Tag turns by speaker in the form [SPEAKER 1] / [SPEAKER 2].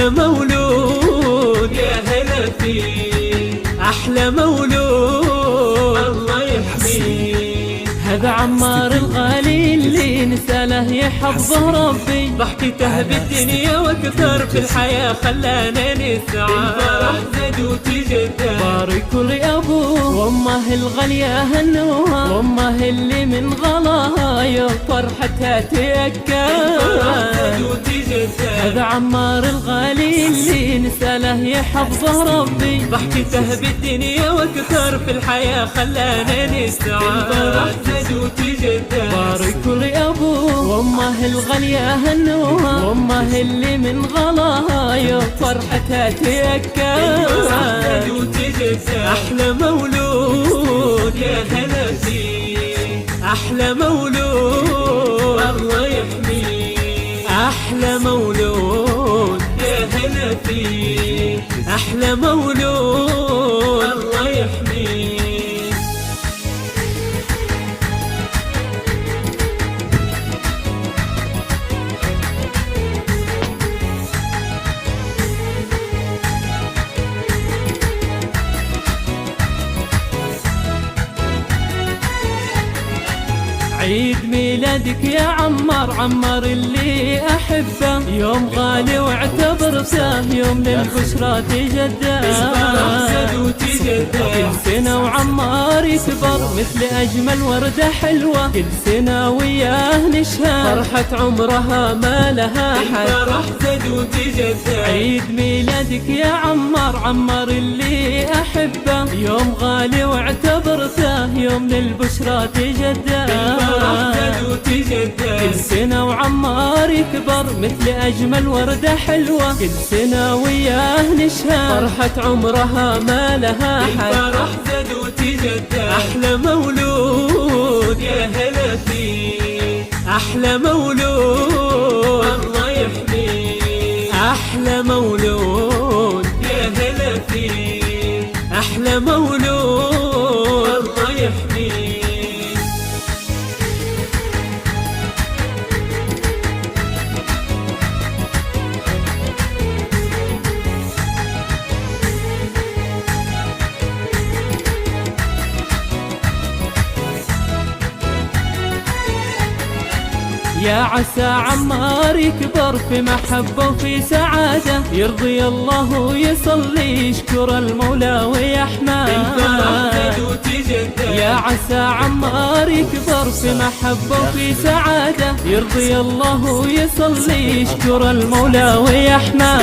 [SPEAKER 1] أحلى مولود يا هلا فيه، أحلى مولود الله يحميه.
[SPEAKER 2] هذا عمار الغالي اللي نساله يحفظه ربي،
[SPEAKER 1] ضحكته بالدنيا واكثر في الحياة خلانا نسعى. الفرح زاد وتجدد،
[SPEAKER 2] باركوا لأبوه وأمه الغالية هنوها، وأمه اللي من غلاها يوم فرحتها تأكد.
[SPEAKER 1] الفرح زاد وتجدد،
[SPEAKER 2] هذا عمار الغالي اللي نساله يحفظه ربي،
[SPEAKER 1] ضحكته بالدنيا واكثر في الحياة خلانا نسعى. الفرح زاد وتجدد،
[SPEAKER 2] باركوا لأبوه وأمه الغالية هنوها، وأمه اللي من غلاها يوم فرحتها تأكد.
[SPEAKER 1] الفرح زاد وتجدد، أحلى مولود يا هلا فيه، أحلى مولود الله يحميه. أحلى مولود يا هلا فيه، أحلى مولود الله يحميه.
[SPEAKER 2] عيد ميلادك يا عمار، عمار اللي أحبه، يوم غالي واعتبرته يوم للبشرى تجدد. كل سنة وعمار يكبر مثل أجمل وردة حلوة، كل سنة وياه نشهد فرحة عمرها ما لها حد.
[SPEAKER 1] الفرح زاد وتجدد،
[SPEAKER 2] عيد ميلادك يا عمار، عمار اللي أحبه، يوم غالي واعتبرته يوم للبشرى تجدد. كل سنة وعمار يكبر مثل أجمل وردة حلوة، كل سنة وياه نشهد فرحة عمرها ما لها حد.
[SPEAKER 1] الفرح زاد وتجدد، أحلى مولود يا هلا فيه، أحلى مولود الله يحميه. أحلى مولود يا هلا فيه، أحلى مولود الله يحميه.
[SPEAKER 2] يا عسى عمار يكبر في محبة وفي سعادة، يرضي الله ويصلي يشكر المولى ويحمد. يا عسى عمار يكبر في محبة وفي سعادة، يرضي الله ويصلي يشكر المولى ويحمد.